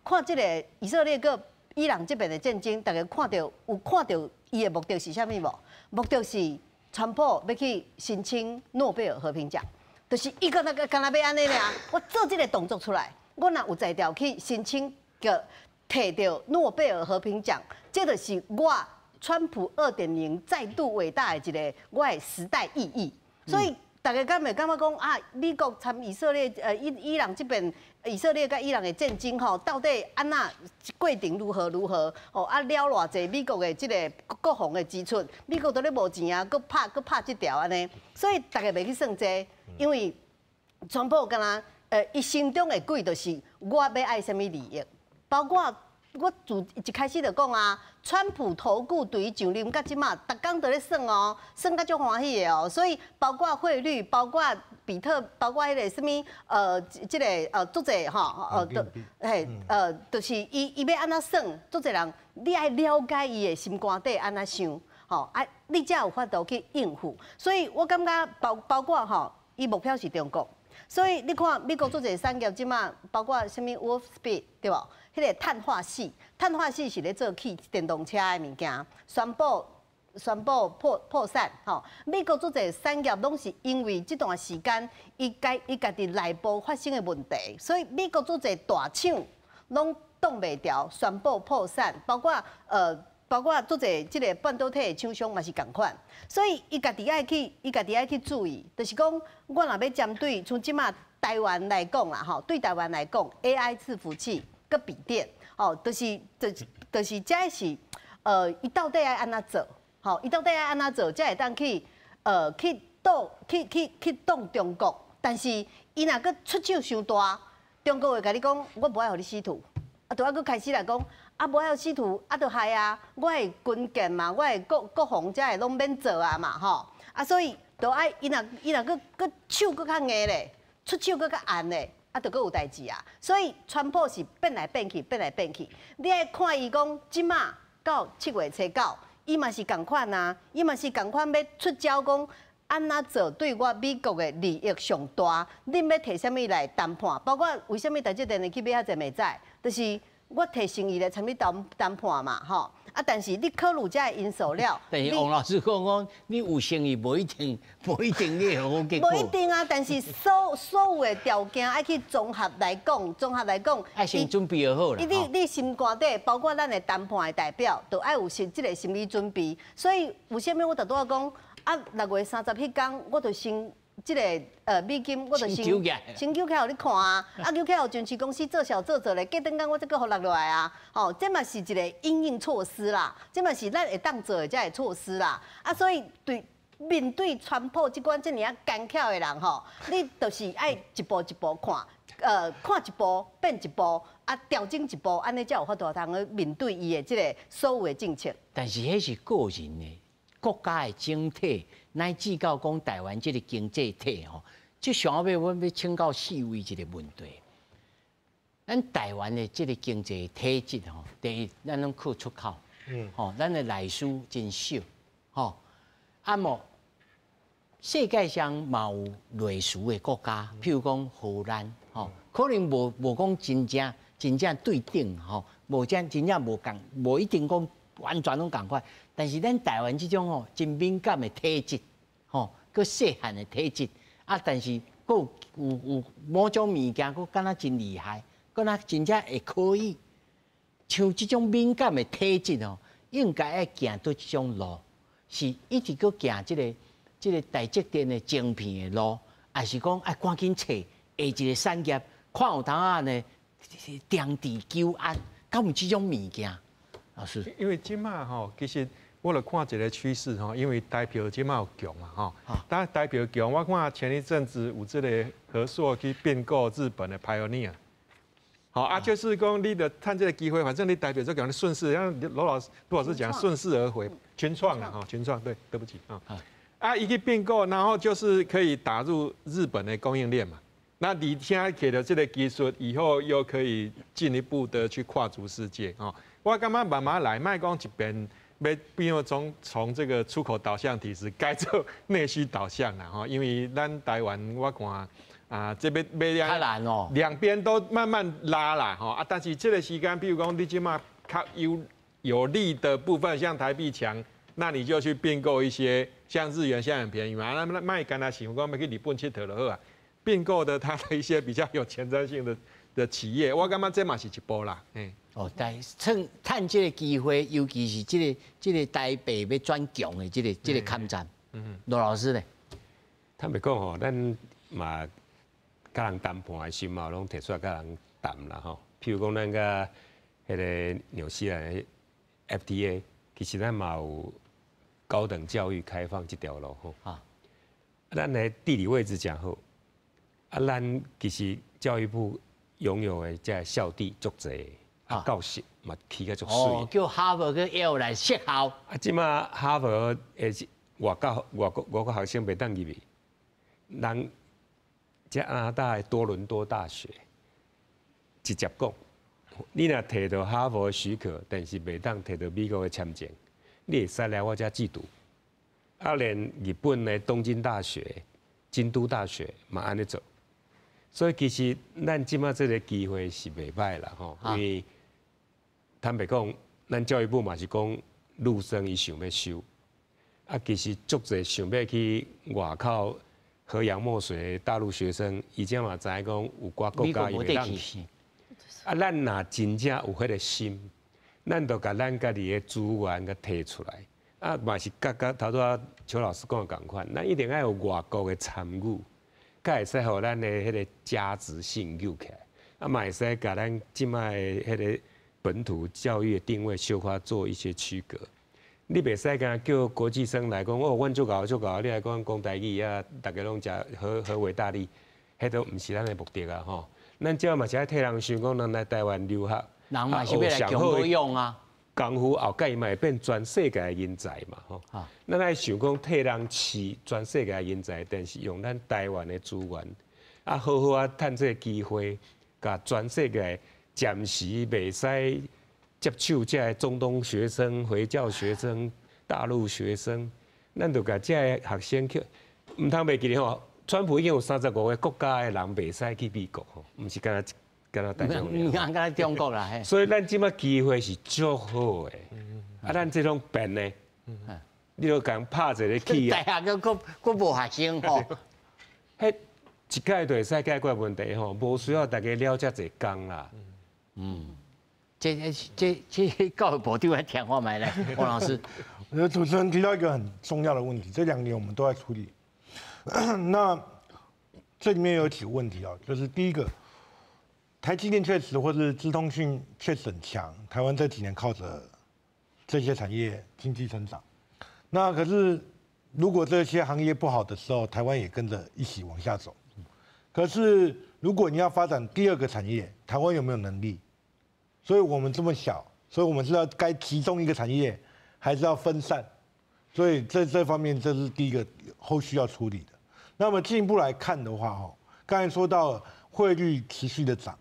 看这个以色列佮伊朗这边的战争，大家看到伊的目的是啥物无？目的是川普要去申请诺贝尔和平奖，就是伊敢若要安尼俩，我做这个动作出来，我若有才调去申请个摕到诺贝尔和平奖，这就是我川普2.0再度伟大的一个我的时代意义，所以。大家敢袂感觉讲啊？美国参以色列伊朗这边以色列甲伊朗的战争吼，到底安那过程如何哦？啊了偌济美国的这个国防的支出，美国都咧无钱啊，搁拍这条安尼，所以大家袂去算这，因为川普敢若伊心中的鬼就是我要爱什么利益，包括。我自一开始就讲啊，川普投顾对于上任到即马，逐工都咧算哦，算甲足欢喜的哦。所以包括汇率，包括比特，包括迄个什么即个足侪吼就是伊要安怎算，足侪人你爱了解伊的心肝底安怎想，吼你才有法度去应付。所以我感觉包括吼，伊目标是中国。所以你看，美国做这产业，即马包括什么 Warp Speed 对无？迄个碳化系是咧做汽电动车的物件，宣布破产吼。美国做这产业拢是因为这段时间伊家己内部发生的问题，所以美国做这大厂拢挡袂牢，宣布破产，包括做者即个半导体的厂商嘛是共款，所以伊家己爱去注意，就是讲我若要针对像即马台湾来讲啦吼，对台湾来讲 AI 伺服器佮笔电，哦，就是这是伊到底爱安怎做？吼，伊到底爱安怎做，才会当去挡中国？但是伊若佮出手伤大，中国会甲你讲，我无爱互你试图，就还佮开始来讲。无爱试图，就害啊！我的军舰嘛，我的国防才会拢免做啊嘛吼！所以就爱伊若佮手佮较硬咧，出手佮较硬咧，就佮有代志啊！所以川普是变来变去，你爱看伊讲即马到7月初9，伊嘛是共款啊，伊嘛是共款要出招讲安怎做对我美国的利益上大，恁要摕啥物来谈判？包括为虾米台积电会去买遐济袂知，就是。我提生意来参与谈判嘛，吼但是你考虑这个因素了。但是王老师讲，你有生意无一定你有好结果。无一定啊，但是所有的条件爱去综合来讲，爱先准备好啦。你心肝底，包括咱的谈判的代表，都爱有即个心理准备。所以有啥物我拄讲6月30迄天，我就先。即个美金，我就先揪起来，互你看啊！揪起来，有军事公司做小做咧，过等间我再搁互落来啊！吼，这嘛是一个因应措施啦，这嘛是咱会当做的这个措施啦。所以面对川普即款这尔干巧的人吼，你就是爱一步一步看，看一步变一步，调整一步，安尼才有法度通去面对伊的即个所有的政策。但是迄是个人的国家的整体。乃至到讲台湾这个经济体吼，即上尾阮要请教四位一个问题。咱台湾的这个经济体制吼，第一，咱拢靠出口，吼，咱的内需真少，吼，莫世界上嘛有类似的国家，譬如讲荷兰，吼，可能无讲真正对顶，吼，无真正无一定讲完全拢共款。但是咱台湾这种吼真敏感的体质，吼，佮细汉的体质，但是佮有某种物件，佮敢若真厉害，佮若真正会可以，像这种敏感的体质哦，应该爱行对这种路，是一直佮行这个台积电的晶片的路，还是讲爱赶紧找下一个产业，看有当啊呢，定地久安，敢有这种物件？老师，因为即马吼，其实。我来看一个趋势吼，因为台票即马有强嘛吼，但台票强，我看前一阵子有这个和硕去并购日本的 Pioneer， 好就是讲你的趁这个机会，反正你台票就讲顺势，像罗老师讲顺势而回，群创啊群创对不起一个并购，然后就是可以打入日本的供应链嘛，那你现在给的这个技术，以后又可以进一步的去跨足世界我感觉慢慢来，卖讲一边。要变从这个出口导向体制改做内需导向啦因为咱台湾我看这边太难哦，两边都慢慢拉啦但是这个时间，比如讲你即马较有利的部分，像台币强，那你就去并购一些像日元，现在很便宜嘛，那卖干他想讲要去日本佚佗就好啊，并购的它的一些比较有前瞻性的企业，我感觉这嘛是一步啦，但趁这个机会，尤其是这个台北要转强的这个抗战，罗老师呢？坦白讲吼，咱嘛甲人谈判的心嘛，拢提出来甲人谈啦吼。譬如讲咱甲迄个纽西兰的 FTA， 其实咱嘛有高等教育开放这条路吼。咱的地理位置讲好，咱其实教育部拥有的这校地足侪。教室嘛起个足水，叫哈佛跟 Yale 来设校。即马哈佛诶外国学生袂当入去，人加拿大的多伦多大学直接讲，你若摕到哈佛的许可，但是袂当摕到美国的签证，你会使来我遮寄读。啊，连日本的东京大学、京都大学嘛安尼做。所以其实咱即马这个机会是袂歹啦吼，因为坦白讲，咱教育部嘛是讲陆生伊想要收，啊其实足侪想要去外口河洋墨水的大陆学生，伊即嘛知影讲有寡国家伊袂当去，啊咱若真正有迄个心，咱就甲咱家己的资源甲摕出来，啊嘛是甲头拄仔邱老师讲的共款，咱一定要有外国的参与。才会使互咱的迄个价值性有起来，啊，嘛会使甲咱即摆的迄个本土教育的定位小可做一些区隔。你袂使干叫国际生来讲，哦，阮足够，你来讲台语啊，大家拢食何为大利，迄都毋是咱的目的啊吼。咱即嘛是爱替人想讲，人来台湾留学，人嘛是要来强多用啊。功夫后盖伊嘛会变全世界的人才嘛吼，咱爱想讲替人饲全世界的人才，但是用咱台湾的资源，啊好好啊趁这个机会，甲全世界暂时袂使接手这个中东学生、回教学生、大陆学生，咱就甲这个学生去，唔通袂记得吼，川普已经有35个国家的人袂使去美国吼，毋是干台湾。你看，干中国啦，嘿。所以咱即摆机会是足好的，啊，咱这种变的，你都讲拍一个起啊。大学佫无学生吼，迄一届就会使解决问题吼，无需要大家了遮侪工啦。这教育部长来听话买来，王老师。我觉得主持人提到一个很重要的问题，这2年我们都在处理。那这里面有几个问题啊，就是第一个。台积电确实，或是资通讯确实很强。台湾这几年靠着这些产业经济成长。那可是，如果这些行业不好的时候，台湾也跟着一起往下走。可是，如果你要发展第2个产业，台湾有没有能力？所以我们这么小，所以我们是要该集中一个产业，还是要分散？所以这方面，这是第一个后续要处理的。那么进一步来看的话，哈，刚才说到汇率持续的涨。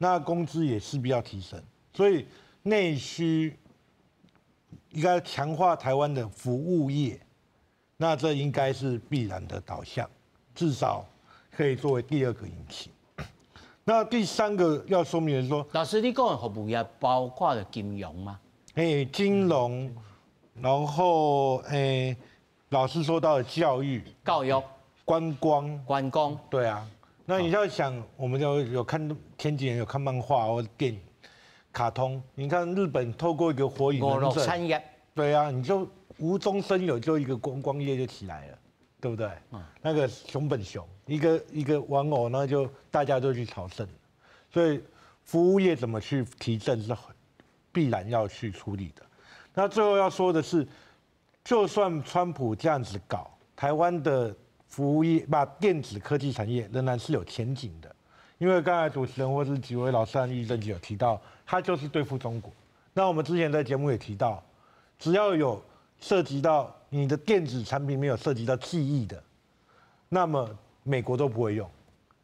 那工资也势必要提升，所以内需应该强化台湾的服务业，那这应该是必然的导向，至少可以作为第2个引擎。那第3个要说明的是说，老师，你讲的服务业包括了金融吗？金融，然后老师说到的教育、观光，对啊。那你要想，我们有看前几年有看漫画或电影、卡通，你看日本透过一个火影忍者产业，对啊，你就无中生有，就一个观光业就起来了，对不对？那个熊本熊，一个玩偶，那就大家都去朝圣，所以服务业怎么去提振是必然要去处理的。那最后要说的是，就算川普这样子搞，台湾的服务业电子科技产业仍然是有前景的，因为刚才主持人或是几位老师和医生有提到，它就是对付中国。那我们之前在节目也提到，只要有涉及到你的电子产品没有涉及到记忆的，那么美国都不会用。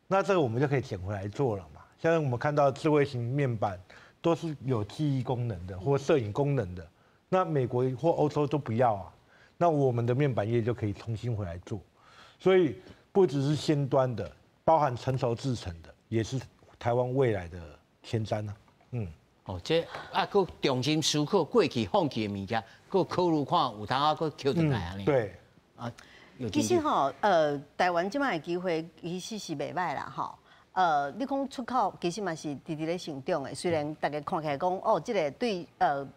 那这个我们就可以捡回来做了嘛。像我们看到智慧型面板都是有记忆功能的或摄影功能的，那美国或欧洲都不要啊。那我们的面板业就可以重新回来做。所以不只是先端的，包含成熟制成的，也是台湾未来的前瞻啊。这佫重新思考过去放弃的物件，佫考虑看有当佫捡回来安尼。对。其实台湾即摆的机会其实是袂歹啦你讲出口其实嘛是直直咧成长的，虽然大家看起来讲这个对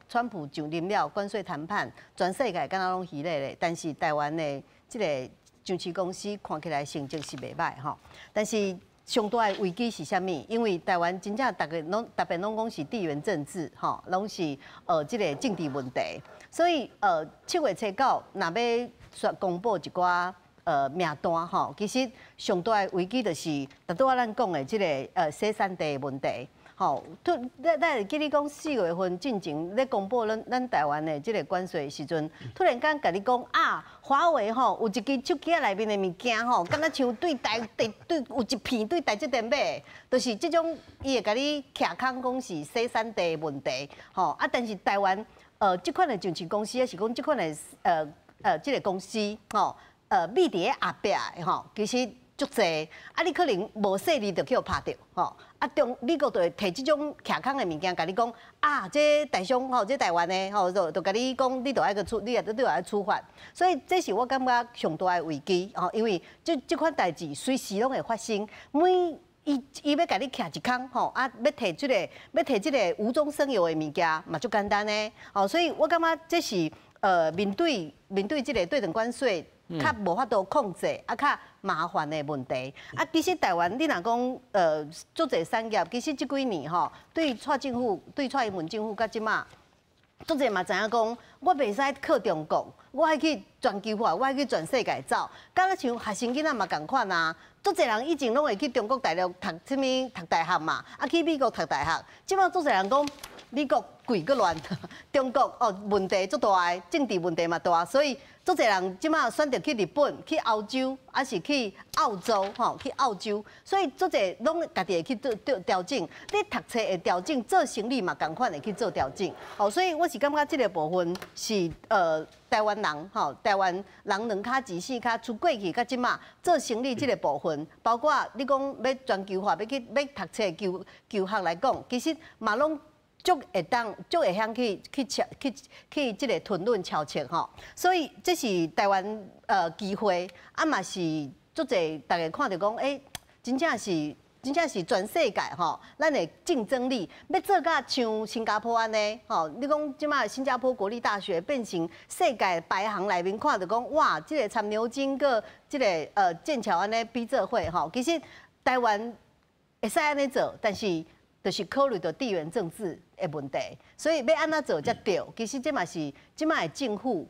川普上任了关税谈判，全世界敢若拢喜咧咧，但是台湾的这个上市公司看起来成绩是袂歹但是上大的危机是啥物？因为台湾真正大家拢讲是地缘政治拢是这个政治问题，所以7月初9若要公布一寡名单其实上大的危机就是拄仔咱讲的这个生产地的问题吼，咱会记你讲4月份进前咧公布咱台湾的即个关税时阵，突然间甲你讲啊，华为吼有一支手机内面的物件吼，敢若像对有一片对台积电买，就是即种伊会甲你徛空讲是生产地问题，吼啊，但是台湾即款的上市公司，还是讲即款的即个公司吼，秘伫后壁的吼，其实。足济，啊！你可能无细腻就去互拍着，吼！啊，美国就会摕即种徛空的物件，甲你讲啊，这台商吼，这台湾的吼，就甲你讲，你就爱个处，你都要处罚。所以这是我感觉上大的危机，吼，因为这款代志随时拢会发生，伊要甲你徛一空，吼，啊，要摕即个无中生有的物件，嘛足简单的，吼，所以我感觉这是面对即个对等关税。较无法度控制，啊，较麻烦的问题。啊，其实台湾你若讲足侪产业，其实这几年吼，对蔡英文政府甲即马，足侪嘛知影讲，我袂使靠中国，我爱去全球化，我爱去全世界走。敢若像学生囡仔嘛共款啊，足侪人以前拢会去中国大陆读读大学嘛，啊去美国读大学。即马足侪人讲美国贵个乱，中国问题足大的，政治问题嘛大，所以。足侪人即马选择去日本、去欧洲，还是去澳洲吼？去澳洲，所以足侪拢家己会去做调整。你读册会调整，做生理嘛共款会去做调整。哦，所以我是感觉即个部分是台湾人吼，台湾人两骹几四骹出过去，甲即马做生理即个部分，包括你讲要全球化，要读册求学来讲，其实嘛拢。足会晓去即个吞论超切吼，所以这是台湾机会，啊嘛是足侪大家看到讲，真正是全世界吼，咱的竞争力要做甲像新加坡安尼吼，你讲即马新加坡国立大学变成世界排行内面看到讲，哇，即个参牛津个即个剑桥安尼比做伙吼，其实台湾会使安尼做，但是。就是考虑到地缘政治的问题，所以要安怎做才对。其实这嘛是即卖政府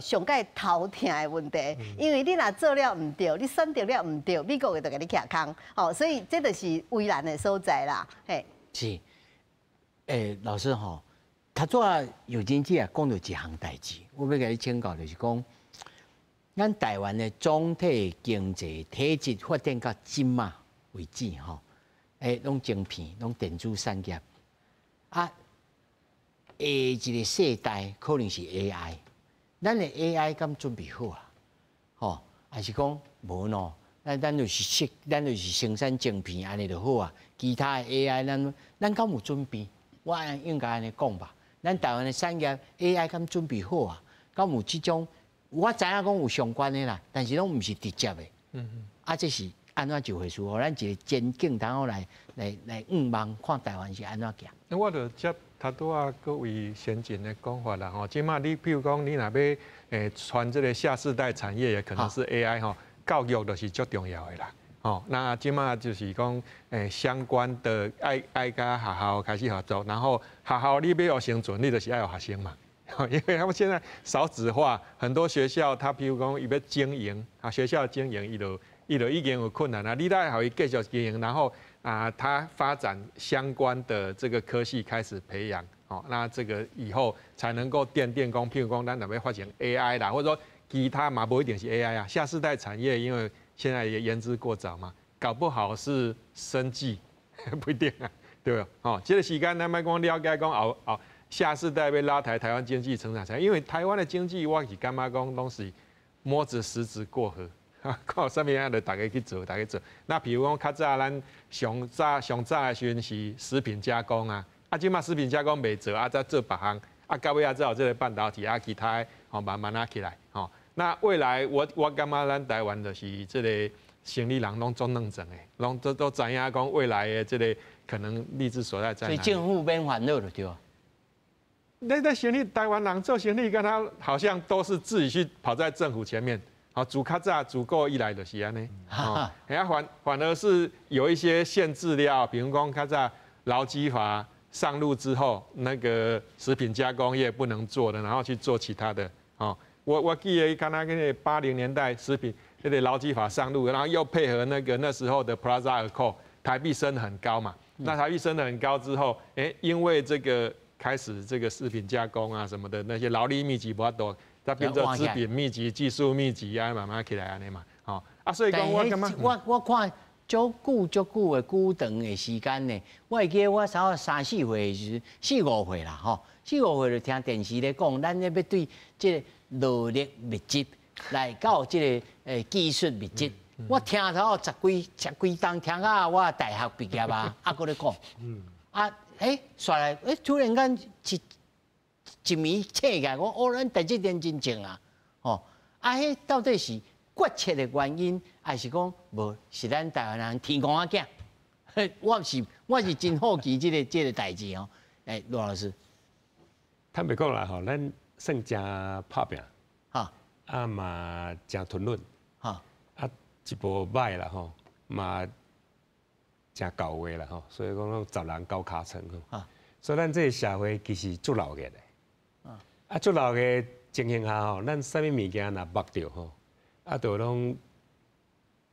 上界头疼的问题，因为你若做了唔对，你选择了唔对，美国会就甲你徛空，哦，所以这就是为难的所在啦，嘿。是，老师吼，他做有经济啊，讲到一项代志，我要甲你请教，就是讲，咱台湾的总体经济体制发展到今嘛为止吼。拢晶片，拢电子产业，啊，下一个世代可能是 AI， 咱的 AI 敢准备好啊？吼，还是讲无喏？咱就是生产晶片安尼就好啊。其他的 AI 咱敢有准备？我应该安尼讲吧。咱台湾的产业 AI 敢准备好啊？敢有即种？我知影讲有相关的啦，但是拢毋是直接的。啊，这是。安怎就会输？互咱一个前景，然后来望看台湾是安怎行。那我就接他拄啊各位先进的讲法啦吼，即马你比如讲你若要传这个下世代产业，也可能是 AI 吼，教育就是最重要的啦。哦，那即马就是讲相关的爱甲学校开始合作，然后学校你要有生存，你就是要有学生嘛。因为他们现在少子化，很多学校他譬如讲伊要经营啊，学校经营伊就已经有困难了，你得好伊继续经营，然后他发展相关的这个科系开始培养，哦，那这个以后才能够奠定讲，譬如讲咱若要发展 AI 啦，或者说其他嘛不一定是 AI 啊，下世代产业，因为现在也言之过早嘛，搞不好是生技，不一定啊，对吧？哦，这个时间咱们讲了解讲后下世代要拉抬台湾经济成长起来，因为台湾的经济我是感觉讲拢是摸着石子过河。看什么样的大家去做，大家做。那比如讲，较早咱上早的时阵是食品加工啊，即马食品加工袂做，再做别项，到尾才有这个半导体其他慢慢起来。那未来我感觉咱台湾就是这个生理人拢做认真的，拢都知影讲未来的这个可能励志所在在哪里。所以政府免烦恼就对啊。那生理台湾人做生理，跟他好像都是自己去跑在政府前面。自较早自古以来就是安尼，反而是有一些限制了，比如讲较早劳基法上路之后，那个食品加工业不能做的，然后去做其他的。我记得看那个80年代食品那个劳基法上路，然后又配合那时候的 Plaza Accord， 台币升很高嘛，那台币升得很高之后，因为这个开始这个食品加工啊什么的那些劳力密集不多，它变成资本密集、技术密集啊，慢慢起来安尼嘛，好啊，所以讲我感觉我看足久的久长的时间呢，我会记得我3、4岁时，4、5岁啦吼，4、5岁就听电视咧讲，咱咧要对这个劳力密集来到这个技术密集。我听头十几档，听到我大学毕业啊，搁咧讲，刷来，突然间一暝醒起来，我咱台积电真正啊，迄到底是决策的原因，还是讲无是咱台湾人天公仔囝？我是真好奇这个代志哦。罗老师，坦白讲啦吼，咱算真拍拼，嘛真吞论，一步歹啦吼，嘛真到位啦吼，所以讲10人9尻川吼，所以咱这个社会其实足老个嘞，足老个情形下吼，咱啥物物件若目着吼。就拢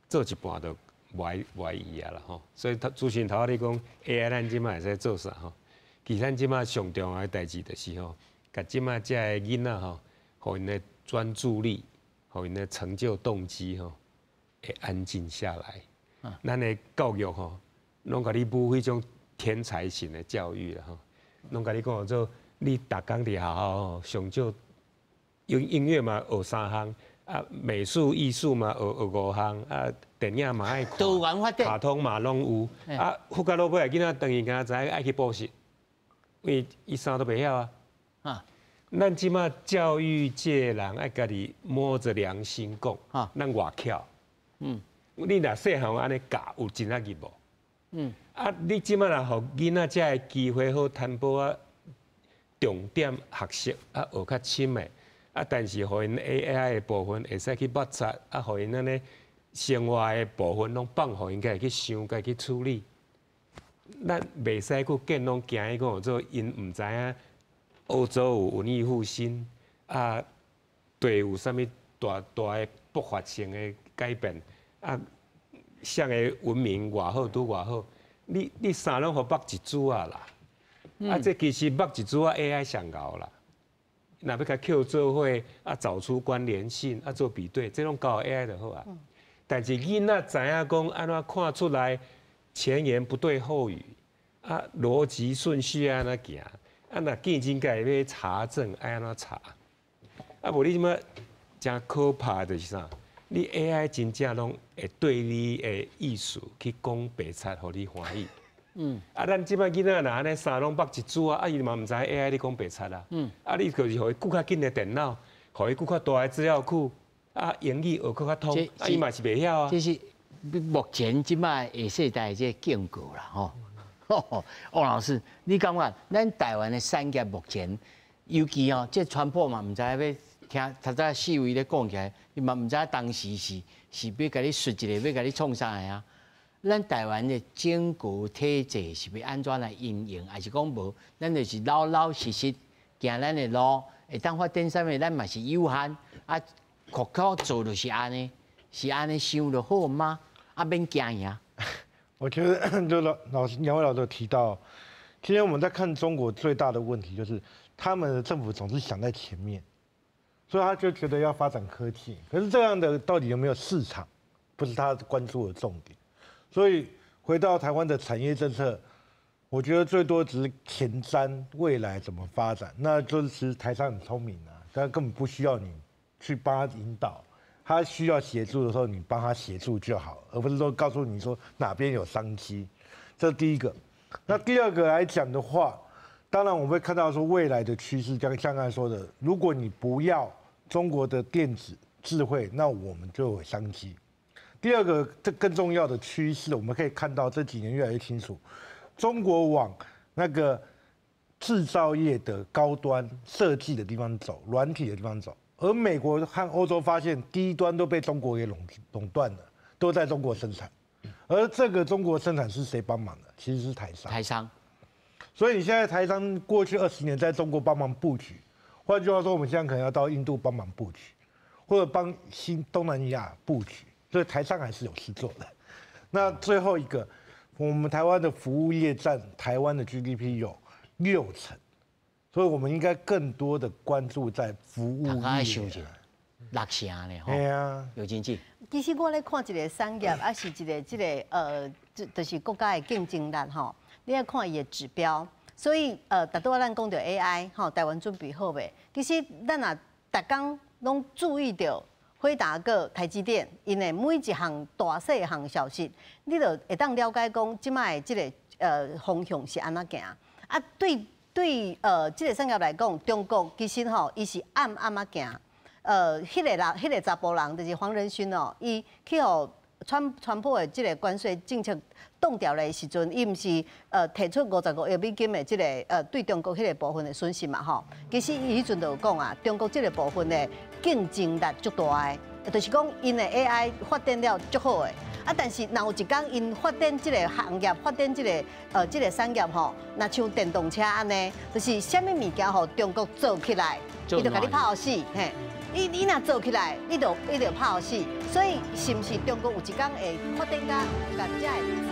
做一半就歪意啊啦吼，所以主持人头仔你讲 AI 咱即摆会使做啥吼？其实咱即摆上重要的代志就是吼，甲即摆遮个囡仔吼，互因的专注力，互因的成就动机吼，会安静下来。咱的教育吼，拢甲你补迄种天才型的教育啦吼，拢甲你讲做你逐工伫学校吼，上少音乐嘛学3项。美术、艺术嘛，学5项，电影嘛爱看，多元发展，卡通嘛拢有。附加落尾，囡仔等于敢知爱去补习，因为伊啥都袂晓啊。咱即马教育界人爱家己摸着良心讲，咱外巧。你若细汉安尼教，有真啊入无？你即马若互囡仔遮个机会好，摊薄啊，重点学习学较深的。但是，互因 AI 的部分会使去抹杀，互因安尼生活的部分拢放互因家己去想，家己去处理。咱袂使去见拢惊伊讲做因毋知影欧洲有文艺复兴对有啥物大的爆发性的改变谁的文明偌好拄偌好，你啥拢互绑一组啦。这其实绑一组AI 上高啦。若要甲 Q 做伙找出关联性做比对，这种交 AI 就好啊。但是囡仔知影讲安怎看出来前言不对后语逻辑顺序安怎行若见真该要查证爱安怎查无你即摆真可怕就是啥？你 AI 真正拢会对你的意思去讲白贼，互你欢喜。咱即摆囡仔若安尼三拢绑一组伊嘛毋知 AI 你讲白贼啦。你就是互伊更较紧的电脑，互伊更较大的资料库，英语学更较通，伊嘛是袂晓啊。这是目前即摆下世代这建构啦吼。王老师，你感觉咱台湾的产业目前，尤其这传播嘛，毋知要听头早四位咧讲起来，你嘛毋知当时是要甲你说一个，要甲你创啥个啊？咱台湾的整个体制是要安怎来运用，还是讲无？咱就是老老实实行咱的路，会当发展啥物，咱嘛是有限。国考做就是安尼，是安尼想就好吗？免惊呀。我觉得就两位老师有提到，今天我们在看中国最大的问题就是他们的政府总是想在前面，所以他就觉得要发展科技，可是这样的到底有没有市场，不是他关注的重点。所以回到台湾的产业政策，我觉得最多只是前瞻未来怎么发展，那就是其实台商很聪明啊，但根本不需要你去帮他引导，他需要协助的时候你帮他协助就好，而不是说告诉你说哪边有商机。这是第一个。那第二个来讲的话，当然我们会看到说未来的趋势，像刚才说的，如果你不要中国的电子智慧，那我们就有商机。第二个，这更重要的趋势，我们可以看到这几年越来越清楚，中国往那个制造业的高端设计的地方走，软体的地方走，而美国和欧洲发现低端都被中国给垄断了，都在中国生产，而这个中国生产是谁帮忙的？其实是台商。台商。所以你现在台商过去20年在中国帮忙布局，换句话说，我们现在可能要到印度帮忙布局，或者帮东南亚布局。所以台商还是有事做的。那最后一个，我们台湾的服务业占台湾的 GDP 有60%，所以我们应该更多的关注在服务业。 6成呢，吼，对啊，有经济。其实我咧看一个产业，还是一个就是国家的竞争力吼。你要看伊的指标，所以大多咱讲到 AI 吼，台湾准备好未？其实咱若逐工拢注意到辉达个台积电，因的每一项大细项消息，你就会当了解讲即摆即个方向是安怎行。啊，对即个产业来讲，中国其实吼，伊是暗仔行。迄个查甫人就是黄仁勋哦，伊去互川普的即个关税政策冻掉的时阵，伊毋是提出55亿美金的即个对中国迄个部分的损失嘛吼。其实伊迄阵就有讲啊，中国即个部分的竞争力足大的，就是讲因的 AI 发展了足好的。啊，但是若有一天因发展即个行业，发展即个产业吼，若像电动车安尼，就是啥物物件吼，中国做起来，伊就甲你拍死嘿。 你若做起来，你就拍死，所以是毋是中国有一天会发展甲这个？